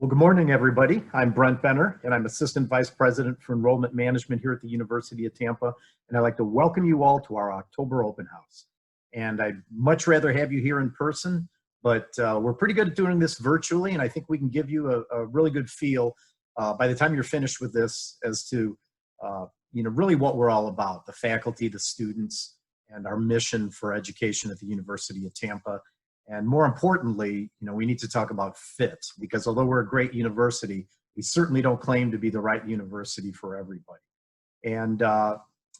Well, good morning, everybody. I'm Brent Benner, and I'm Assistant Vice President for Enrollment Management here at the University of Tampa. And I'd like to welcome you all to our October open house. And I'd much rather have you here in person, but we're pretty good at doing this virtually, and I think we can give you a really good feel by the time you're finished with this as to really what we're all about, the faculty, the students, and our mission for education at the University of Tampa. And more importantly, we need to talk about fit, because although we're a great university, we certainly don't claim to be the right university for everybody. And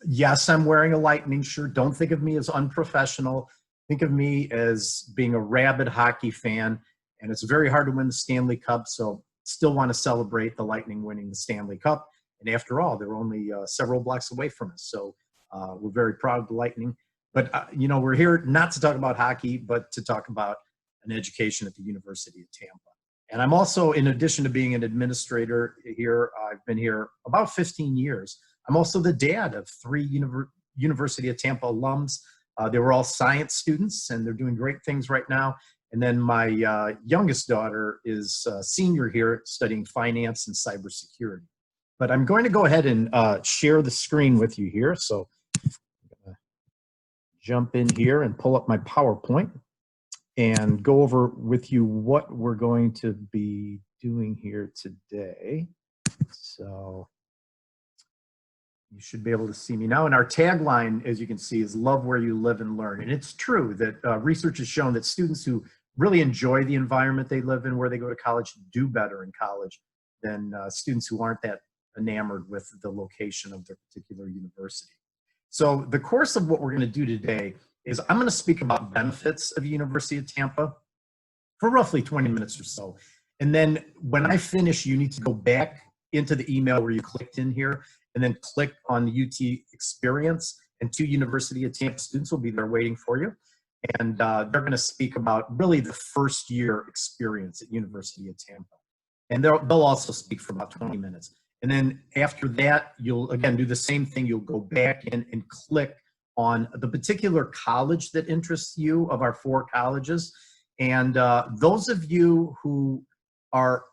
yes, I'm wearing a Lightning shirt. Don't think of me as unprofessional. Think of me as being a rabid hockey fan. And it's very hard to win the Stanley Cup, so still want to celebrate the Lightning winning the Stanley Cup. And after all, they're only several blocks away from us. So we're very proud of the Lightning. But, we're here not to talk about hockey, but to talk about an education at the University of Tampa. And I'm also, in addition to being an administrator here, I've been here about 15 years. I'm also the dad of three University of Tampa alums. They were all science students, and they're doing great things right now. And then my youngest daughter is a senior here studying finance and cybersecurity. But I'm going to go ahead and share the screen with you here. So jump in here and pull up my PowerPoint and go over with you what we're going to be doing here today. So you should be able to see me now. And our tagline, as you can see, is love where you live and learn. And it's true that research has shown that students who really enjoy the environment they live in, where they go to college, do better in college than students who aren't that enamored with the location of their particular university. So the course of what we're going to do today is I'm going to speak about benefits of University of Tampa for roughly 20 minutes or so. And then when I finish, you need to go back into the email where you clicked in here and then click on the UT experience, and two University of Tampa students will be there waiting for you. And they're going to speak about really the first year experience at University of Tampa. And they'll also speak for about 20 minutes. And then after that, you'll again do the same thing. You'll go back in and click on the particular college that interests you of our four colleges. And those of you who are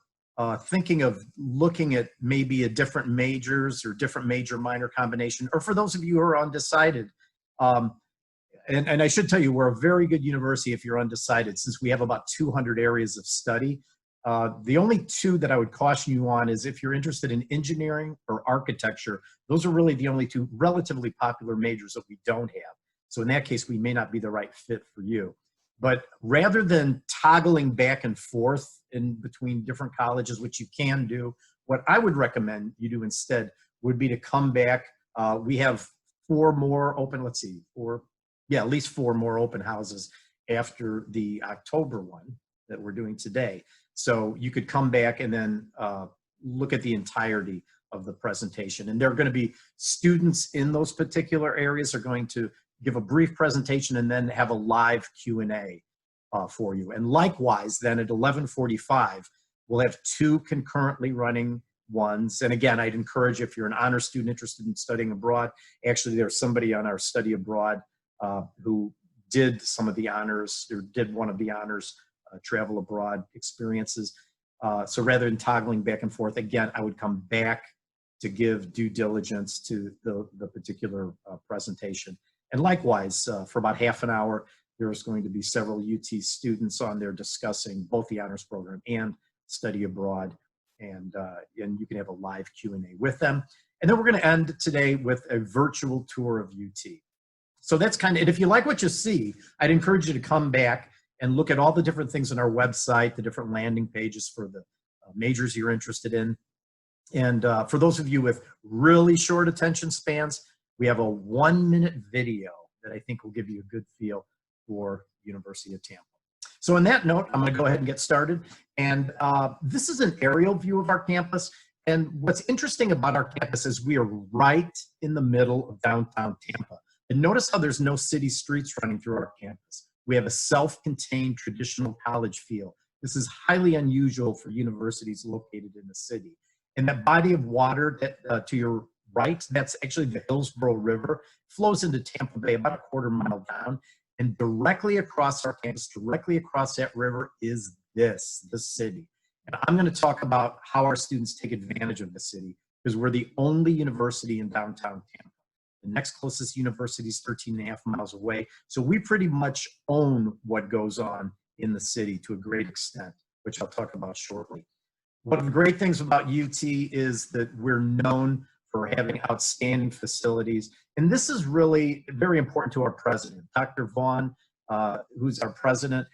thinking of looking at maybe a different majors or different major-minor combination, or for those of you who are undecided, and I should tell you, we're a very good university if you're undecided, since we have about 200 areas of study. The only two that I would caution you on is if you're interested in engineering or architecture. Those are really the only two relatively popular majors that we don't have. So in that case, we may not be the right fit for you. But rather than toggling back and forth in between different colleges, which you can do, what I would recommend you do instead would be to come back. We have four more open, at least four more open houses after the October one that we're doing today. So you could come back and then look at the entirety of the presentation. And there are going to be students in those particular areas are going to give a brief presentation and then have a live Q&A for you. And likewise, then at 11:45, we'll have two concurrently running ones. And again, I'd encourage, if you're an honor student interested in studying abroad, actually there's somebody on our study abroad who did some of the honors, or did one of the honors travel abroad experiences. So rather than toggling back and forth, again, I would come back to give due diligence to the particular presentation. And likewise, for about half an hour, there's going to be several UT students on there discussing both the honors program and study abroad. And you can have a live Q&A with them. And then we're going to end today with a virtual tour of UT. So that's kind of it. If you like what you see, I'd encourage you to come back and look at all the different things on our website, the different landing pages for the majors you're interested in. And for those of you with really short attention spans, we have a 1-minute video that I think will give you a good feel for University of Tampa. So on that note, I'm going to go ahead and get started. And this is an aerial view of our campus. And what's interesting about our campus is we are right in the middle of downtown Tampa. And notice how there's no city streets running through our campus. We have a self-contained traditional college feel. This is highly unusual for universities located in the city. And that body of water that, to your right, that's actually the Hillsborough River, flows into Tampa Bay about a 1/4 mile down. And directly across our campus, directly across that river is the city. And I'm going to talk about how our students take advantage of the city, because we're the only university in downtown Tampa. The next closest university is 13.5 miles away. So we pretty much own what goes on in the city to a great extent, which I'll talk about shortly. One of the great things about UT is that we're known for having outstanding facilities. And this is really very important to our president. Dr. Vaughn, who's our president,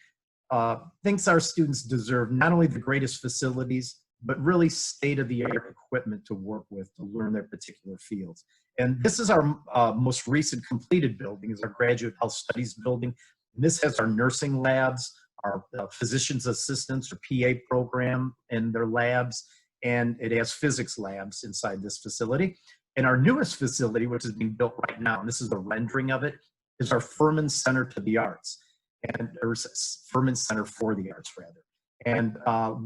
thinks our students deserve not only the greatest facilities, but really state-of-the-art equipment to work with to learn their particular fields. And this is our most recent completed building, is our Graduate Health Studies building. And this has our nursing labs, our physician's assistants or PA program in their labs, and it has physics labs inside this facility. And our newest facility, which is being built right now, and this is the rendering of it, is our Furman Center to the Arts, or Furman Center for the Arts, rather. And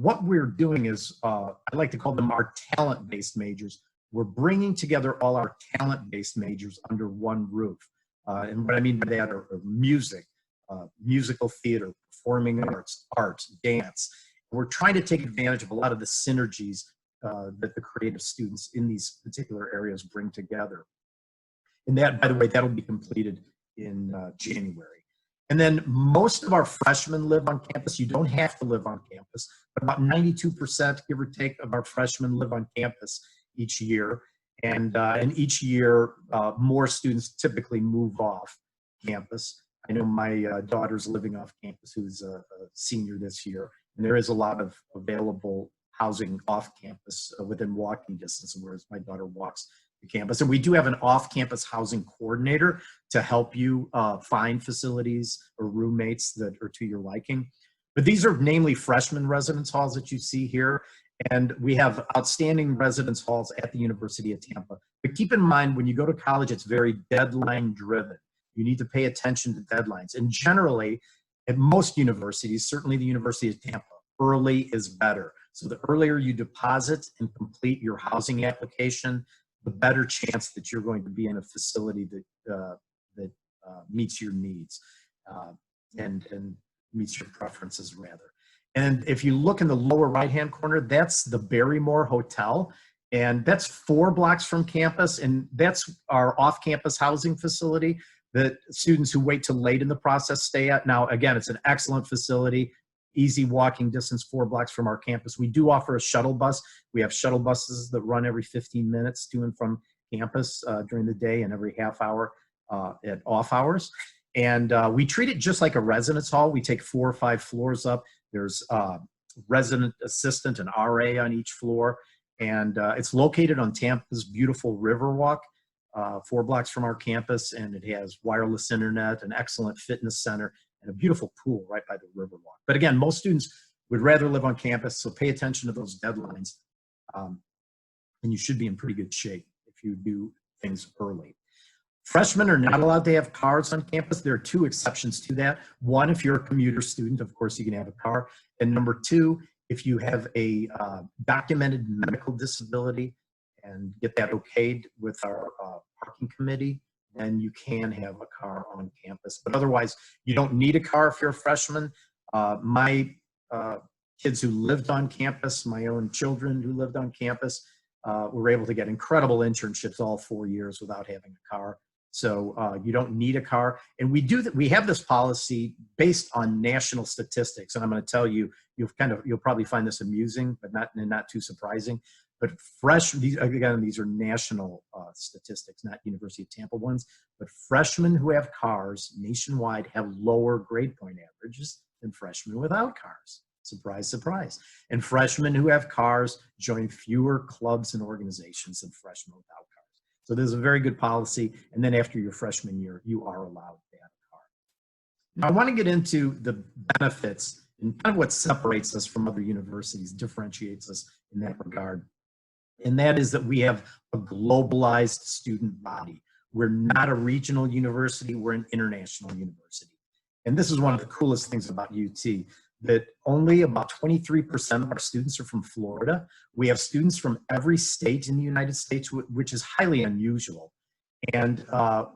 what we're doing is, I like to call them our talent-based majors. We're bringing together all our talent-based majors under one roof. And what I mean by that are music, musical theater, performing arts, dance. We're trying to take advantage of a lot of the synergies that the creative students in these particular areas bring together. And that, by the way, that'll be completed in January. And then most of our freshmen live on campus. You don't have to live on campus, but about 92%, give or take, of our freshmen live on campus each year. And each year, more students typically move off campus. I know my daughter's living off campus, who's a senior this year, and there is a lot of available housing off campus within walking distance, whereas my daughter walks to campus. And we do have an off-campus housing coordinator to help you find facilities or roommates that are to your liking. But these are namely freshman residence halls that you see here. And we have outstanding residence halls at the University of Tampa. But keep in mind, when you go to college, it's very deadline driven. You need to pay attention to deadlines. And generally, at most universities, certainly the University of Tampa, early is better. So the earlier you deposit and complete your housing application, the better chance that you're going to be in a facility that meets your needs and meets your preferences, rather. And if you look in the lower right-hand corner, that's the Barrymore Hotel. And that's 4 blocks from campus. And that's our off-campus housing facility that students who wait till late in the process stay at. Now, again, it's an excellent facility, easy walking distance, 4 blocks from our campus. We do offer a shuttle bus. We have shuttle buses that run every 15 minutes to and from campus during the day, and every half hour at off hours. And we treat it just like a residence hall. We take 4 or 5 floors up. There's resident assistant and RA on each floor. And it's located on Tampa's beautiful Riverwalk, 4 blocks from our campus. And it has wireless internet, an excellent fitness center, and a beautiful pool right by the Riverwalk. But again, most students would rather live on campus, so pay attention to those deadlines. And you should be in pretty good shape if you do things early. Freshmen are not allowed to have cars on campus. There are 2 exceptions to that. One, if you're a commuter student, of course you can have a car. And number 2, if you have a documented medical disability and get that okayed with our parking committee, then you can have a car on campus. But otherwise, you don't need a car if you're a freshman. My kids who lived on campus, my own children who lived on campus, were able to get incredible internships all 4 years without having a car. So you don't need a car. And we have this policy based on national statistics. And I'm going to tell you, you'll probably find this amusing, but not too surprising. But these are national statistics, not University of Tampa ones. But freshmen who have cars nationwide have lower grade point averages than freshmen without cars. Surprise, surprise. And freshmen who have cars join fewer clubs and organizations than freshmen without cars. So there's a very good policy. And then after your freshman year, you are allowed to have a car. Now, I want to get into the benefits and kind of what separates us from other universities, differentiates us in that regard. And that is that we have a globalized student body. We're not a regional university, we're an international university. And this is one of the coolest things about UT, that only about 23% of our students are from Florida. We have students from every state in the United States, which is highly unusual. And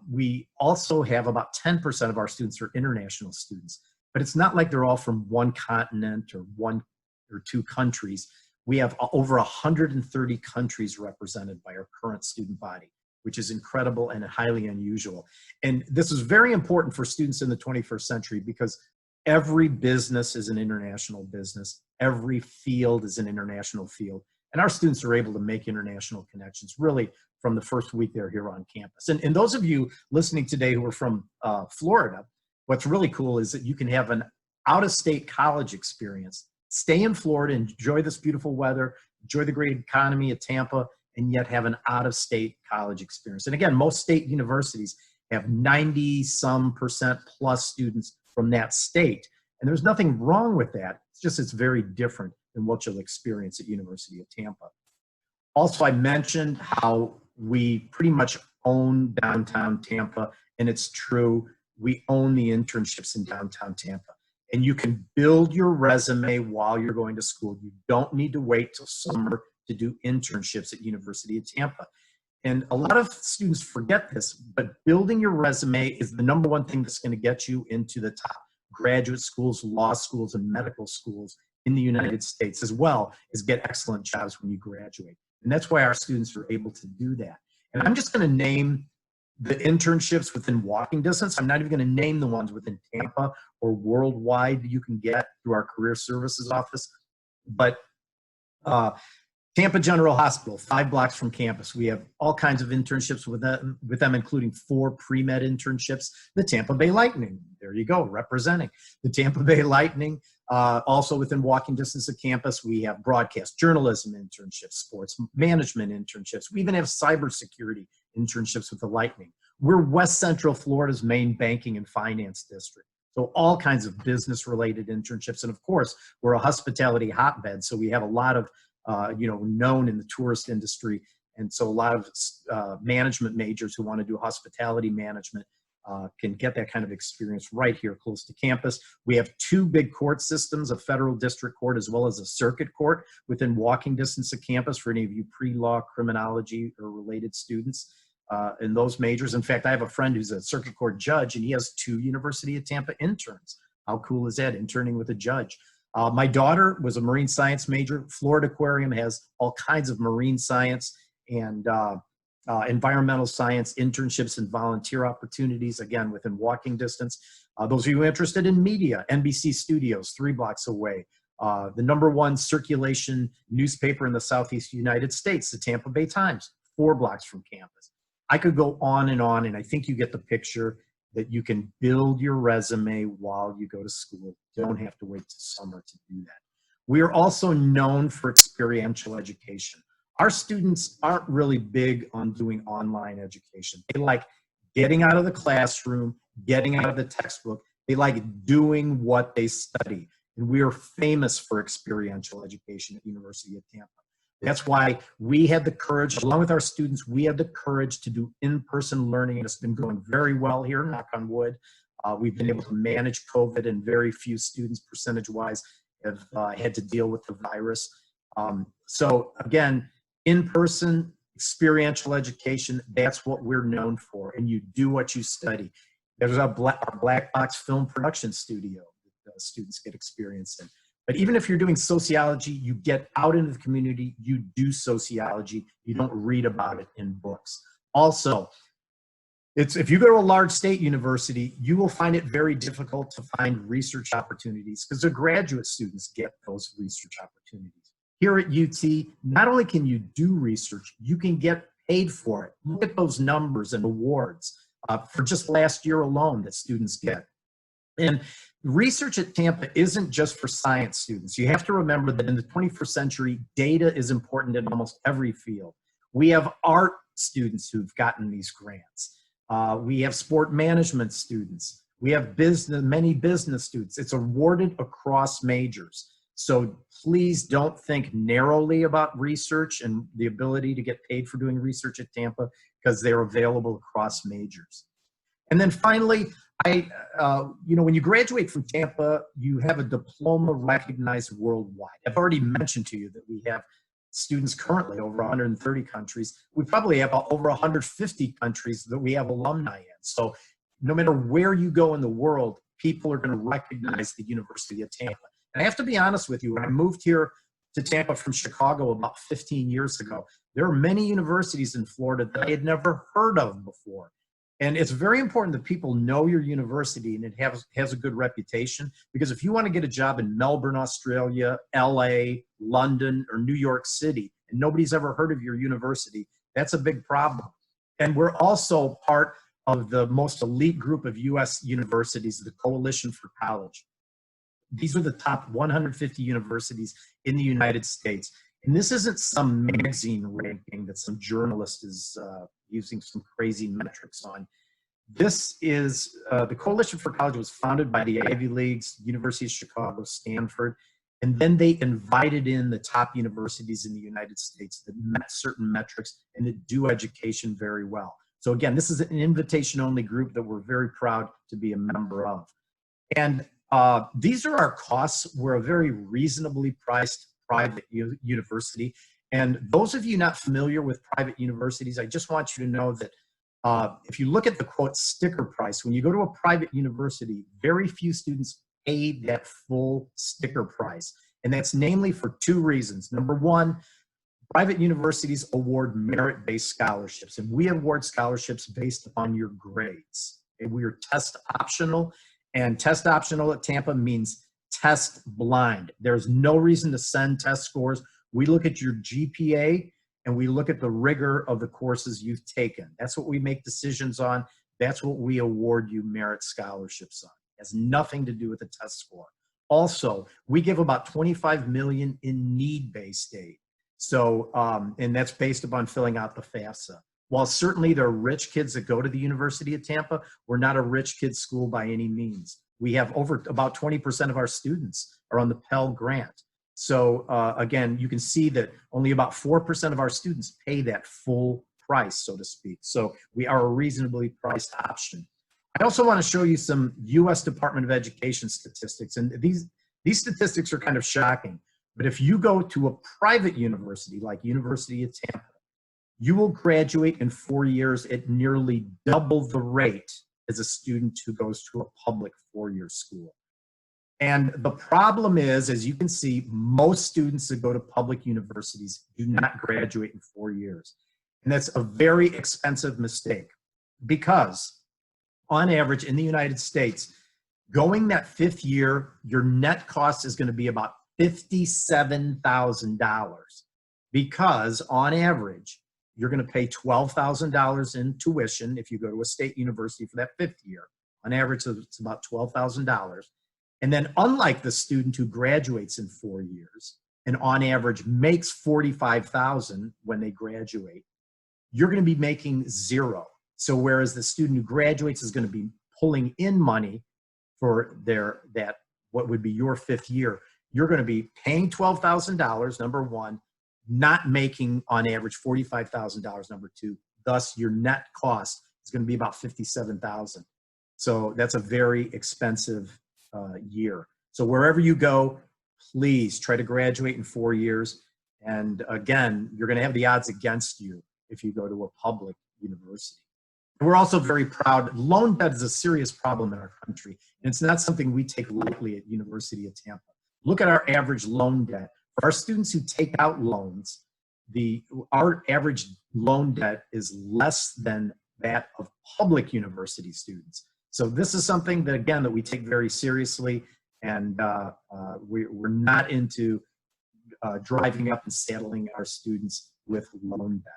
we also have about 10% of our students are international students. But it's not like they're all from one continent or or two countries. We have over 130 countries represented by our current student body, which is incredible and highly unusual. And this is very important for students in the 21st century because every business is an international business. Every field is an international field. And our students are able to make international connections really from the first week they're here on campus. And those of you listening today who are from Florida, what's really cool is that you can have an out-of-state college experience, stay in Florida, enjoy this beautiful weather, enjoy the great economy of Tampa, and yet have an out-of-state college experience. And again, most state universities have 90-some% plus students from that state. And there's nothing wrong with that. It's just it's very different than what you'll experience at University of Tampa. Also, I mentioned how we pretty much own downtown Tampa, and it's true. We own the internships in downtown Tampa. And you can build your resume while you're going to school. You don't need to wait till summer to do internships at University of Tampa. And a lot of students forget this, but building your resume is the number one thing that's going to get you into the top graduate schools, law schools, and medical schools in the United States, as well as get excellent jobs when you graduate. And that's why our students are able to do that. And I'm just going to name the internships within walking distance. I'm not even going to name the ones within Tampa or worldwide you can get through our career services office. But Tampa General Hospital, 5 blocks from campus. We have all kinds of internships with them, including 4 pre-med internships. The Tampa Bay Lightning, there you go, representing. The Tampa Bay Lightning, also within walking distance of campus, we have broadcast journalism internships, sports management internships. We even have cybersecurity internships with the Lightning. We're West Central Florida's main banking and finance district. So all kinds of business-related internships. And of course, we're a hospitality hotbed, so we have a lot of known in the tourist industry. And so a lot of management majors who want to do hospitality management can get that kind of experience right here close to campus. We have 2 big court systems, a federal district court as well as a circuit court within walking distance of campus for any of you pre-law, criminology, or related students in those majors. In fact, I have a friend who's a circuit court judge, and he has 2 University of Tampa interns. How cool is that, interning with a judge? My daughter was a marine science major. Florida Aquarium has all kinds of marine science and environmental science internships and volunteer opportunities, again, within walking distance. Those of you interested in media, NBC Studios, 3 blocks away. The #1 circulation newspaper in the Southeast United States, the Tampa Bay Times, 4 blocks from campus. I could go on, and I think you get the picture that you can build your resume while you go to school. Don't have to wait till summer to do that. We are also known for experiential education. Our students aren't really big on doing online education. They like getting out of the classroom, getting out of the textbook. They like doing what they study. And we are famous for experiential education at University of Tampa. That's why we had the courage, along with our students, we had the courage to do in-person learning. And it's been going very well here, knock on wood. We've been able to manage COVID, and very few students, percentage-wise, have had to deal with the virus. So again, in-person experiential education, that's what we're known for. And you do what you study. There's our black box film production studio that students get experience in. But even if you're doing sociology, you get out into the community, you do sociology, you don't read about it in books. Also, if you go to a large state university, you will find it very difficult to find research opportunities because the graduate students get those research opportunities. Here at UT, not only can you do research, you can get paid for it. Look at those numbers and awards for just last year alone that students get. And research at Tampa isn't just for science students. You have to remember that in the 21st century, data is important in almost every field. We have art students who've gotten these grants. We have sport management students. We have many business students. It's awarded across majors. So please don't think narrowly about research and the ability to get paid for doing research at Tampa, because they're available across majors. And then finally, when you graduate from Tampa, you have a diploma recognized worldwide. I've already mentioned to you that we have students currently over 130 countries. We probably have over 150 countries that we have alumni in. So no matter where you go in the world, people are going to recognize the University of Tampa. And I have to be honest with you, when I moved here to Tampa from Chicago about 15 years ago, there are many universities in Florida that I had never heard of before. And it's very important that people know your university and it has a good reputation, because if you want to get a job in Melbourne, Australia, LA, London, or New York City, and nobody's ever heard of your university, that's a big problem. And we're also part of the most elite group of US universities, the Coalition for College. These are the top 150 universities in the United States. And this isn't some magazine ranking that some journalist is using some crazy metrics on. This is, the Coalition for College was founded by the Ivy Leagues, University of Chicago, Stanford, and then they invited in the top universities in the United States that met certain metrics and that do education very well. So again, this is an invitation-only group that we're very proud to be a member of. And these are our costs. We're a very reasonably priced private university. And those of you not familiar with private universities, I just want you to know that if you look at the quote sticker price, when you go to a private university, very few students pay that full sticker price. And that's namely for two reasons. Number one, private universities award merit-based scholarships, and we award scholarships based upon your grades. And we are test optional, and test optional at Tampa means test blind. There's no reason to send test scores. We look at your GPA and we look at the rigor of the courses you've taken. That's what we make decisions on. That's what we award you merit scholarships on. It has nothing to do with the test score. Also, we give about $25 million in need-based aid. So, and that's based upon filling out the FAFSA. While certainly there are rich kids that go to the University of Tampa, we're not a rich kid school by any means. We have about 20% of our students are on the Pell Grant. So again, you can see that only about 4% of our students pay that full price, so to speak. So we are a reasonably priced option. I also want to show you some U.S. Department of Education statistics, and these statistics are kind of shocking. But if you go to a private university like University of Tampa, you will graduate in 4 years at nearly double the rate as a student who goes to a public four-year school. And the problem is, as you can see, most students that go to public universities do not graduate in 4 years. And that's a very expensive mistake, because on average in the United States, going that fifth year, your net cost is going to be about $57,000, because on average, you're going to pay $12,000 in tuition if you go to a state university for that fifth year. On average, it's about $12,000. And then unlike the student who graduates in 4 years and on average makes $45,000 when they graduate, you're going to be making zero. So whereas the student who graduates is going to be pulling in money for what would be your fifth year, you're going to be paying $12,000, number one, not making on average $45,000, number two. Thus, your net cost is going to be about $57,000. So that's a very expensive year. So wherever you go, please try to graduate in 4 years. And again, you're going to have the odds against you if you go to a public university. And we're also very proud. Loan debt is a serious problem in our country, and it's not something we take lightly at University of Tampa. Look at our average loan debt. For our students who take out loans, our average loan debt is less than that of public university students. So this is something that, again, that we take very seriously, and we're not into driving up and saddling our students with loan debt.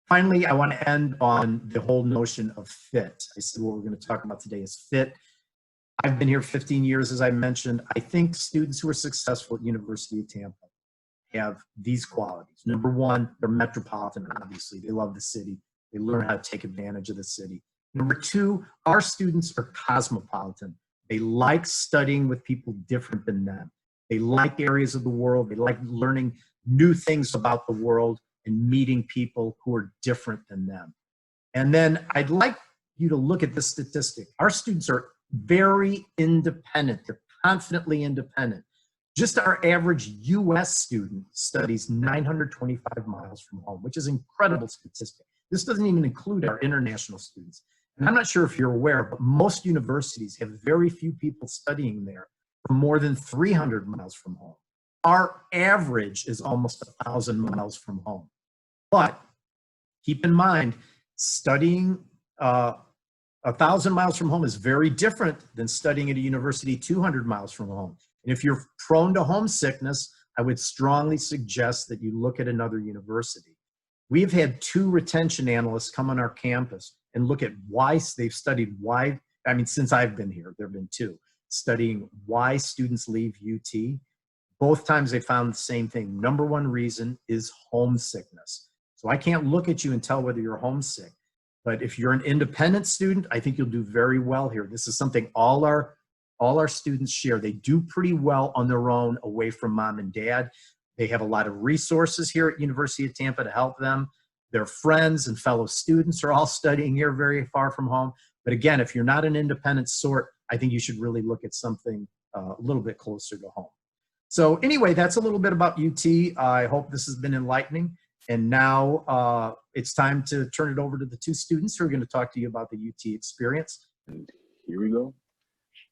Finally, I want to end on the whole notion of fit. I said what we're going to talk about today is fit. I've been here 15 years, as I mentioned. I think students who are successful at University of Tampa have these qualities. Number one, they're metropolitan, obviously. They love the city. They learn how to take advantage of the city. Number two, our students are cosmopolitan. They like studying with people different than them. They like areas of the world. They like learning new things about the world and meeting people who are different than them. And then I'd like you to look at this statistic. Our students are very independent. They're confidently independent. Just our average US student studies 925 miles from home, which is an incredible statistic. This doesn't even include our international students. And I'm not sure if you're aware, but most universities have very few people studying there from more than 300 miles from home. Our average is almost 1,000 miles from home. But keep in mind, studying 1,000 miles from home is very different than studying at a university 200 miles from home. And if you're prone to homesickness, I would strongly suggest that you look at another university. We've had 2 retention analysts come on our campus and look at why they've studied why, I mean, since I've been here, there have been 2, studying why students leave UT. Both times they found the same thing. Number 1 reason is homesickness. So I can't look at you and tell whether you're homesick. But if you're an independent student, I think you'll do very well here. This is something all our students share. They do pretty well on their own away from mom and dad. They have a lot of resources here at University of Tampa to help them. Their friends and fellow students are all studying here very far from home. But again, if you're not an independent sort, I think you should really look at something a little bit closer to home. So anyway, that's a little bit about UT. I hope this has been enlightening. And now it's time to turn it over to the 2 students who are going to talk to you about the UT experience. And here we go.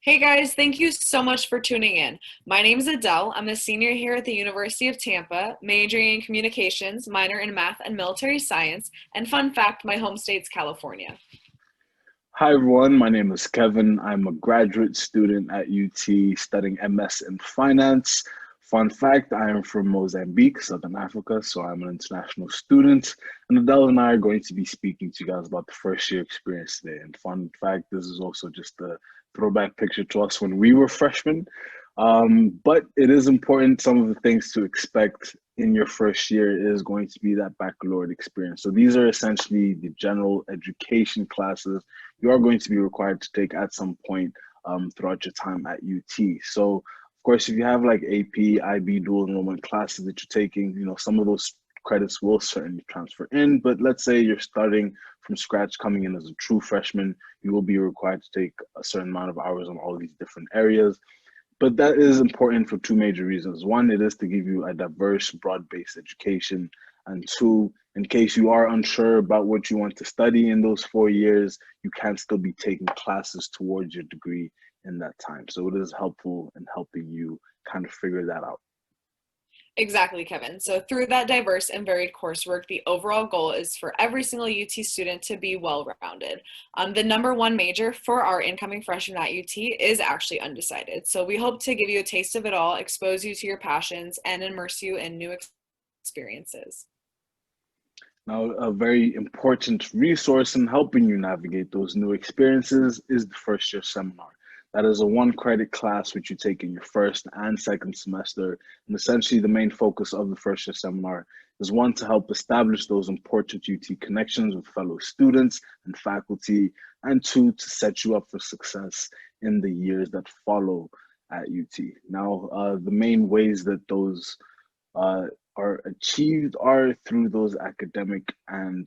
Hey guys, thank you so much for tuning in. My name is Adele. I'm a senior here at the University of Tampa, majoring in communications, minor in math and military science, and fun fact, my home state's California. Hi everyone, my name is Kevin. I'm a graduate student at UT studying MS in finance. Fun fact, I am from Mozambique, Southern Africa, so I'm an international student. And Adele and I are going to be speaking to you guys about the first year experience today. And fun fact, this is also just a throwback picture to us when we were freshmen. But it is important, some of the things to expect in your first year is going to be that baccalaureate experience. So these are essentially the general education classes you are going to be required to take at some point throughout your time at UT. So of course, if you have like AP, IB, dual enrollment classes that you're taking, you know, some of those credits will certainly transfer in, but let's say you're starting from scratch, coming in as a true freshman, you will be required to take a certain amount of hours on all these different areas. But that is important for 2 major reasons. 1, it is to give you a diverse, broad-based education. And 2, in case you are unsure about what you want to study in those 4 years, you can still be taking classes towards your degree in that time. So it is helpful in helping you kind of figure that out. Exactly, Kevin. So through that diverse and varied coursework, the overall goal is for every single UT student to be well-rounded. The number 1 major for our incoming freshmen at UT is actually undecided. So we hope to give you a taste of it all, expose you to your passions, and immerse you in new experiences. Now, a very important resource in helping you navigate those new experiences is the first year seminar. That is a 1 credit class which you take in your first and second semester. And essentially the main focus of the first year seminar is 1, to help establish those important UT connections with fellow students and faculty, and 2, to set you up for success in the years that follow at UT. Now, the main ways that those are achieved are through those academic and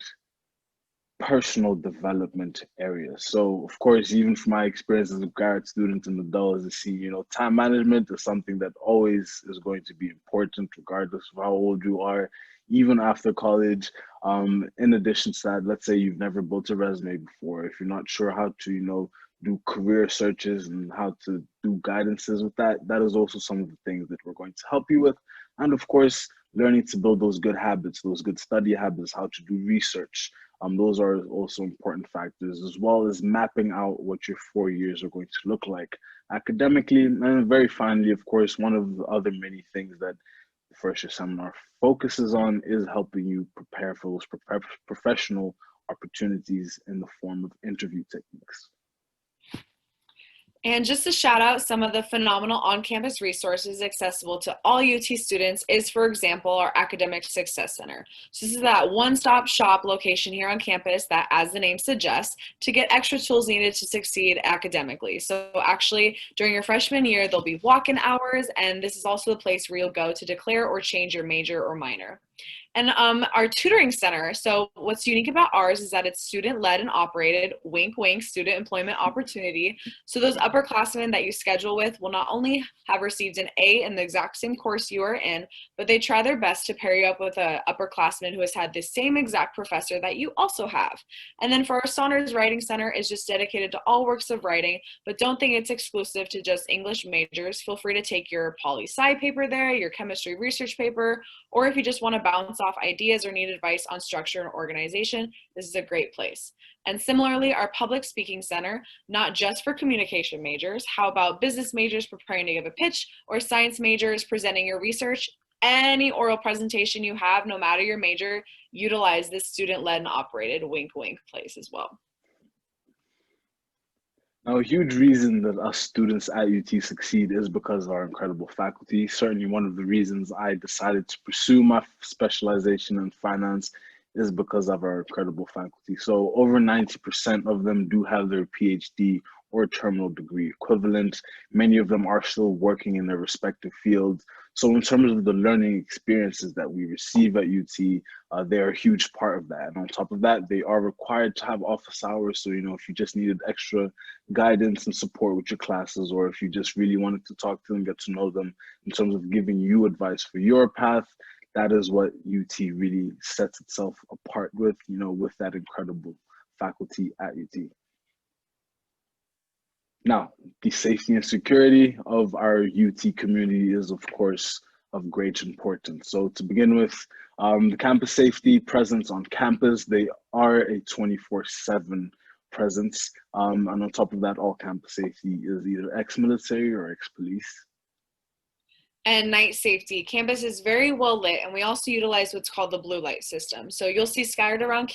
personal development areas. So of course, even from my experience as a grad student and Adele as a senior, you know, time management is something that always is going to be important regardless of how old you are, even after college. In addition to that, let's say you've never built a resume before, if you're not sure how to, you know, do career searches and how to do guidances with that, that is also some of the things that we're going to help you with. And of course, learning to build those good habits, those good study habits, how to do research. Those are also important factors, as well as mapping out what your 4 years are going to look like academically. And very finally, of course, one of the other many things that the first year seminar focuses on is helping you prepare for those professional opportunities in the form of interview techniques. And just to shout out some of the phenomenal on-campus resources accessible to all UT students is, for example, our Academic Success Center. So this is that one-stop shop location here on campus that, as the name suggests, to get extra tools needed to succeed academically. So actually, during your freshman year, there'll be walk-in hours, and this is also the place where you'll go to declare or change your major or minor. And our tutoring center, so what's unique about ours is that it's student-led and operated, wink, wink, student employment opportunity. So those upperclassmen that you schedule with will not only have received an A in the exact same course you are in, but they try their best to pair you up with an upperclassman who has had the same exact professor that you also have. And then for our Saunders Writing Center is just dedicated to all works of writing, but don't think it's exclusive to just English majors. Feel free to take your poli-sci paper there, your chemistry research paper, or if you just want to bounce off ideas or need advice on structure and organization, this is a great place. And similarly, our public speaking center, not just for communication majors, how about business majors preparing to give a pitch, or science majors presenting your research? Any oral presentation you have, no matter your major, utilize this student-led and operated wink wink place as well. Now, a huge reason that us students at UT succeed is because of our incredible faculty. Certainly one of the reasons I decided to pursue my specialization in finance is because of our incredible faculty. So over 90% of them do have their PhD or terminal degree equivalent. Many of them are still working in their respective fields. So in terms of the learning experiences that we receive at UT, they're a huge part of that. And on top of that, they are required to have office hours. So, if you just needed extra guidance and support with your classes, or if you just really wanted to talk to them, get to know them in terms of giving you advice for your path, that is what UT really sets itself apart with, with that incredible faculty at UT. Now, the safety and security of our UT community is, of course, of great importance. So to begin with, the campus safety presence on campus, they are a 24/7 presence. And on top of that, all campus safety is either ex-military or ex-police. And night safety. Campus is very well lit, and we also utilize what's called the blue light system. So you'll see scattered around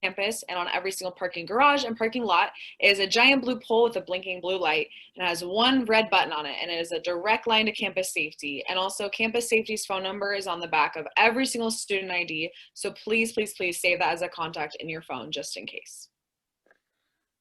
campus and on every single parking garage and parking lot is a giant blue pole with a blinking blue light, and it has one red button on it, and it is a direct line to campus safety. And also campus safety's phone number is on the back of every single student ID. So please, please, please save that as a contact in your phone just in case.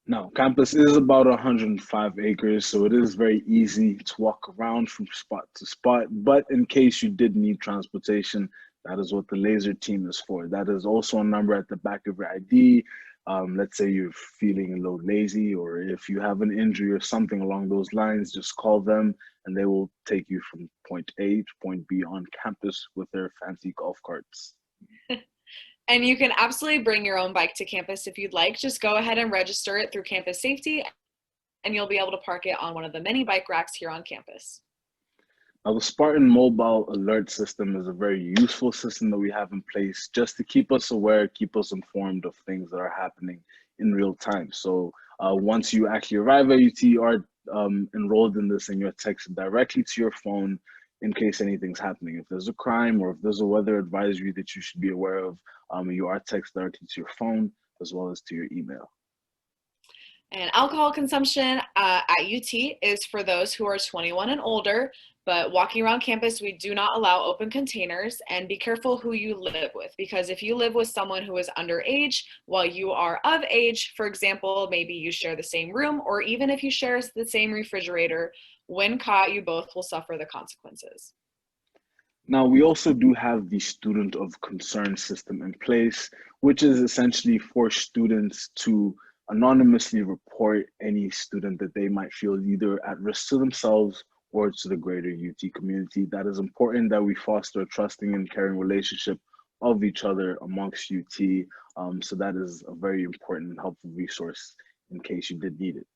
Now, campus is about 105 acres, so it is very easy to walk around from spot to spot. But in case you did need transportation, that is what the laser team is for. That is also a number at the back of your ID. Let's say you're feeling a little lazy, or if you have an injury or something along those lines, just call them and they will take you from point A to point B on campus with their fancy golf carts. And you can absolutely bring your own bike to campus if you'd like. Just go ahead and register it through campus safety, and you'll be able to park it on one of the many bike racks here on campus. Now, the Spartan mobile alert system is a very useful system that we have in place just to keep us aware, keep us informed of things that are happening in real time. So once you actually arrive at UT, you are enrolled in this, and you're texted directly to your phone in case anything's happening. If there's a crime or if there's a weather advisory that you should be aware of, you are texted directly to your phone as well as to your email. And alcohol consumption at UT is for those who are 21 and older, but walking around campus, we do not allow open containers. And be careful who you live with, because if you live with someone who is underage while you are of age, for example, maybe you share the same room, or even if you share the same refrigerator, when caught, you both will suffer the consequences. Now, we also do have the student of concern system in place, which is essentially for students to anonymously report any student that they might feel either at risk to themselves or to the greater UT community. That is important that we foster a trusting and caring relationship of each other amongst UT. So that is a very important and helpful resource in case you did need it.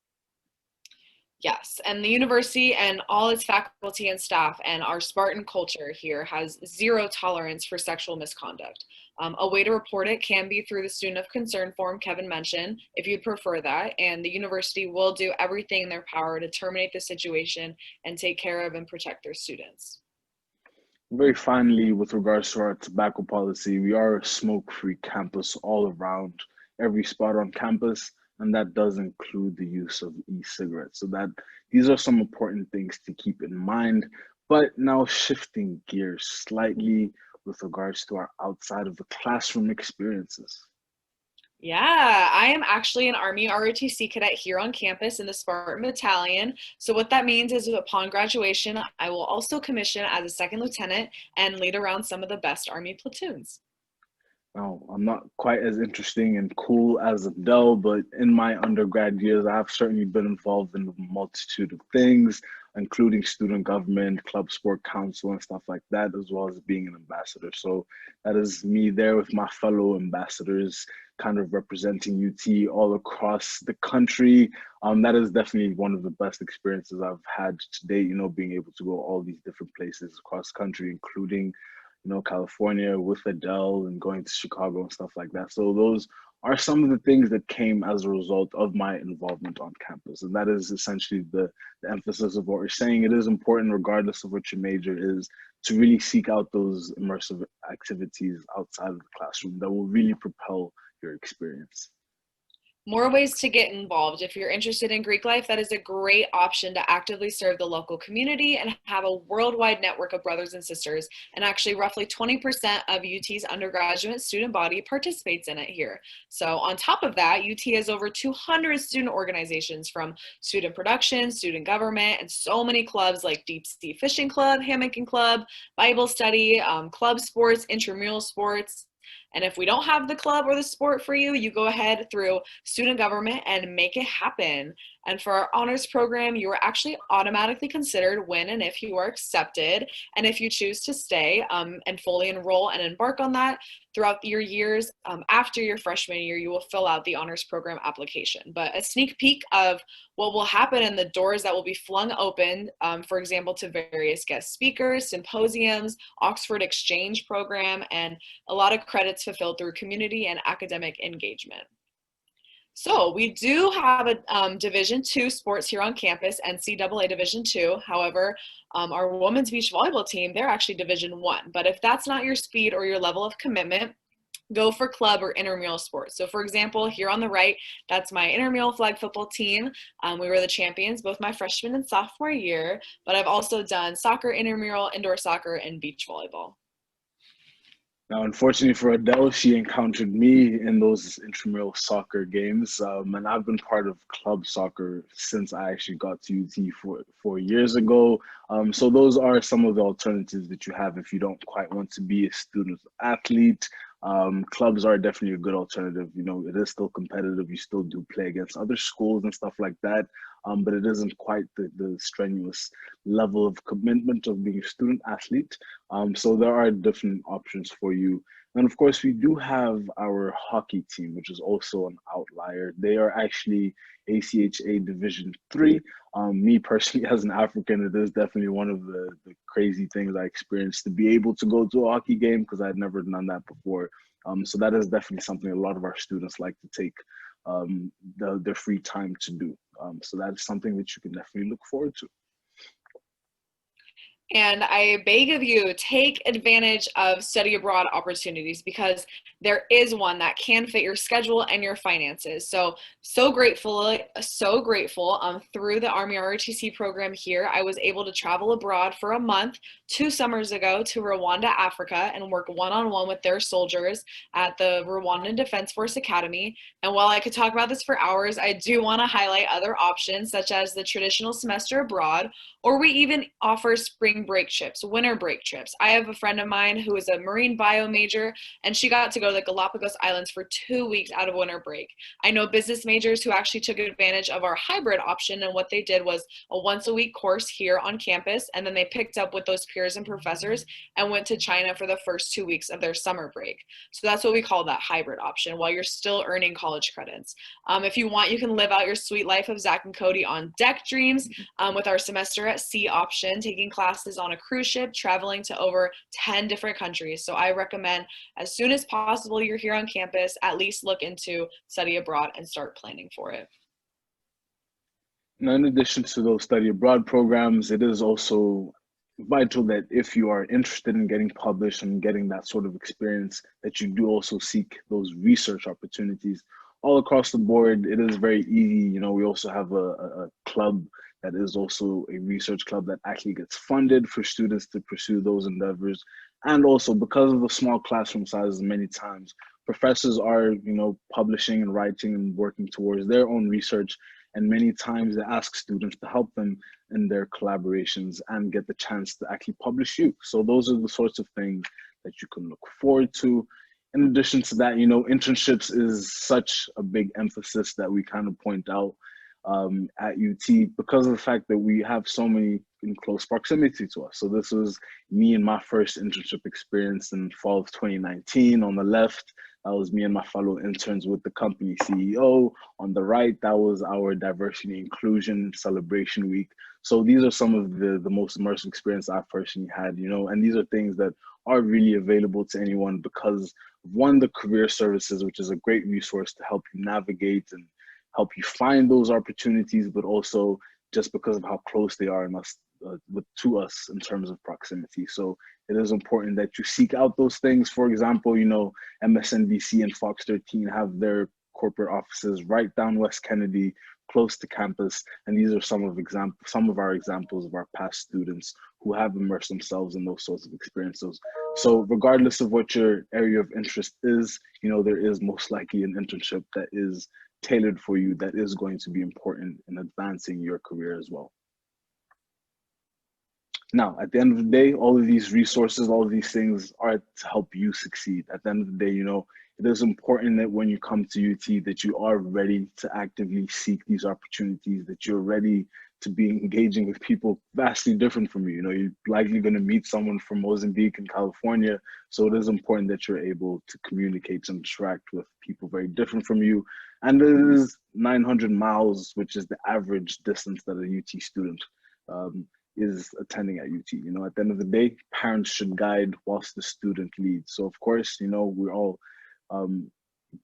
Yes, and the university and all its faculty and staff and our Spartan culture here has zero tolerance for sexual misconduct. A way to report it can be through the student of concern form Kevin mentioned, if you'd prefer that, and the university will do everything in their power to terminate the situation and take care of and protect their students. Very finally, with regards to our tobacco policy, we are a smoke-free campus all around every spot on campus, and that does include the use of e-cigarettes. So that these are some important things to keep in mind. But now shifting gears slightly with regards to our outside of the classroom experiences. Yeah, I am actually an Army ROTC cadet here on campus in the Spartan Battalion. So what that means is upon graduation, I will also commission as a second lieutenant and lead around some of the best Army platoons. Now, I'm not quite as interesting and cool as Adele, but in my undergrad years, I have certainly been involved in a multitude of things, including student government, club sport council, and stuff like that, as well as being an ambassador. So that is me there with my fellow ambassadors, kind of representing UT all across the country. That is definitely one of the best experiences I've had to date, being able to go all these different places across country, including California with Adele and going to Chicago and stuff like that. So those are some of the things that came as a result of my involvement on campus. And that is essentially the emphasis of what we're saying. It is important, regardless of what your major is, to really seek out those immersive activities outside of the classroom that will really propel your experience. More ways to get involved. If you're interested in Greek life, that is a great option to actively serve the local community and have a worldwide network of brothers and sisters. And actually, roughly 20% of UT's undergraduate student body participates in it here. So, on top of that, UT has over 200 student organizations from student production, student government, and so many clubs like Deep Sea Fishing Club, Hammocking Club, Bible Study, club sports, intramural sports. And if we don't have the club or the sport for you, you go ahead through student government and make it happen. And for our honors program, you are actually automatically considered when and if you are accepted. And if you choose to stay and fully enroll and embark on that throughout your years after your freshman year, you will fill out the honors program application. But a sneak peek of what will happen and the doors that will be flung open, for example, to various guest speakers, symposiums, Oxford Exchange program, and a lot of credits fulfilled through community and academic engagement. So we do have a Division II sports here on campus, NCAA Division II. However, our women's beach volleyball team, they're actually Division I. But if that's not your speed or your level of commitment, go for club or intramural sports. So for example, here on the right, that's my intramural flag football team. We were the champions both my freshman and sophomore year, but I've also done soccer, intramural, indoor soccer, and beach volleyball. Now, unfortunately for Adele, she encountered me in those intramural soccer games, and I've been part of club soccer since I actually got to UT 4 years ago. So those are some of the alternatives that you have if you don't quite want to be a student athlete. Clubs are definitely a good alternative. It is still competitive. You still do play against other schools and stuff like that, but it isn't quite the strenuous level of commitment of being a student athlete. So there are different options for you. And of course, we do have our hockey team, which is also an outlier. They are actually ACHA Division III. Me personally, as an African, it is definitely one of the crazy things I experienced to be able to go to a hockey game because I'd never done that before. So that is definitely something a lot of our students like to take their free time to do. So that is something that you can definitely look forward to. And I beg of you, take advantage of study abroad opportunities because there is one that can fit your schedule and your finances. So grateful through the Army ROTC program here, I was able to travel abroad for a month 2 summers ago to Rwanda, Africa, and work one-on-one with their soldiers at the Rwandan Defense Force Academy. And while I could talk about this for hours, I do want to highlight other options such as the traditional semester abroad, or we even offer spring break trips, winter break trips. I have a friend of mine who is a marine bio major, and she got to go to the Galapagos Islands for 2 weeks out of winter break. I know business majors who actually took advantage of our hybrid option, and what they did was a once-a-week course here on campus, and then they picked up with those peers and professors and went to China for the first 2 weeks of their summer break. So that's what we call that hybrid option while you're still earning college credits. If you want, you can live out your sweet life of Zach and Cody on Deck Dreams with our semester at sea option, taking classes on a cruise ship, traveling to over 10 different countries. So I recommend as soon as possible you're here on campus, at least look into study abroad and start planning for it. Now, in addition to those study abroad programs, it is also vital that if you are interested in getting published and getting that sort of experience, that you do also seek those research opportunities all across the board. It is very easy. We also have a club that is also a research club that actually gets funded for students to pursue those endeavors. And also because of the small classroom sizes, many times professors are, publishing and writing and working towards their own research. And many times they ask students to help them in their collaborations and get the chance to actually publish you. So those are the sorts of things that you can look forward to. In addition to that, internships is such a big emphasis that we kind of point out at UT because of the fact that we have so many in close proximity to us. So this was me and my first internship experience in fall of 2019. On the left, that was me and my fellow interns with the company CEO. On the right, that was our diversity inclusion celebration week. So these are some of the most immersive experience I've personally had, and these are things that are really available to anyone because one, the career services, which is a great resource to help you navigate and help you find those opportunities, but also just because of how close they are to us in terms of proximity. So it is important that you seek out those things. For example, MSNBC and Fox 13 have their corporate offices right down West Kennedy, close to campus. And these are some of our examples of our past students who have immersed themselves in those sorts of experiences. So regardless of what your area of interest is, there is most likely an internship that is tailored for you that is going to be important in advancing your career as well. Now, at the end of the day, all of these resources, all of these things are to help you succeed. At the end of the day, it is important that when you come to UT that you are ready to actively seek these opportunities, that you're ready to be engaging with people vastly different from you. You're likely going to meet someone from Mozambique and California. So it is important that you're able to communicate and interact with people very different from you. And it is 900 miles, which is the average distance that a UT student is attending at UT. At the end of the day, parents should guide whilst the student leads. So of course, we're all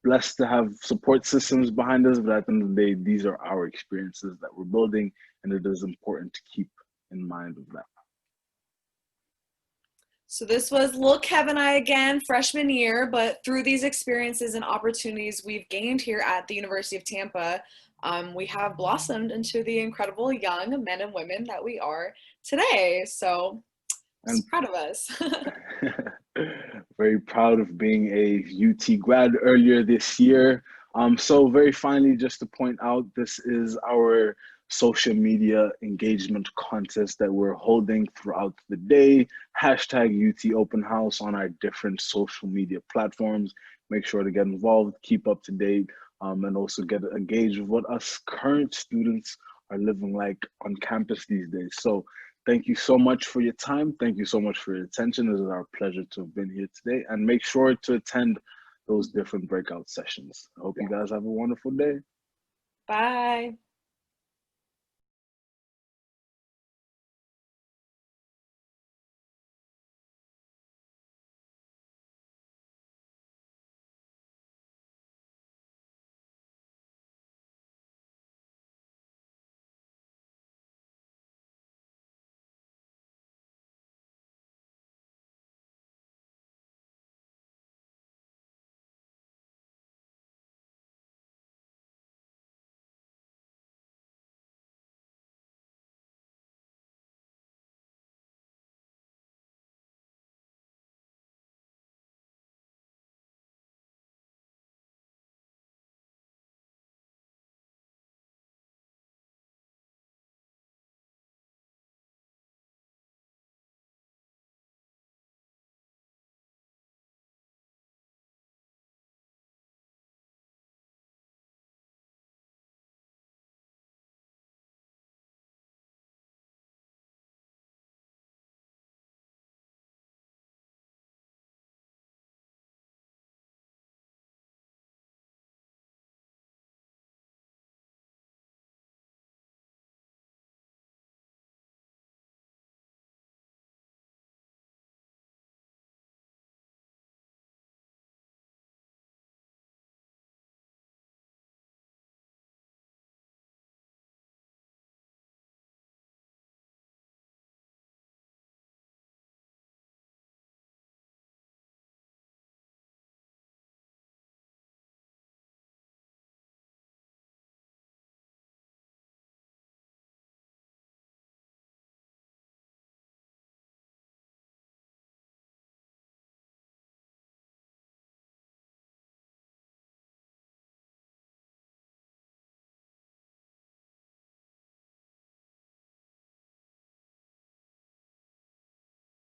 blessed to have support systems behind us, but at the end of the day, these are our experiences that we're building, and it is important to keep in mind of that. So this was Lil Kev and I again, freshman year, but through these experiences and opportunities we've gained here at the University of Tampa, we have blossomed into the incredible young men and women that we are today. So I'm proud of us. Very proud of being a UT grad earlier this year. So very finally, just to point out, this is our social media engagement contest that we're holding throughout the day. Hashtag UT Open House on our different social media platforms. Make sure to get involved, keep up to date, and also get a gauge of what us current students are living like on campus these days. So thank you so much for your time. Thank you so much for your attention. It is our pleasure to have been here today, and make sure to attend those different breakout sessions. I hope you guys have a wonderful day. Bye.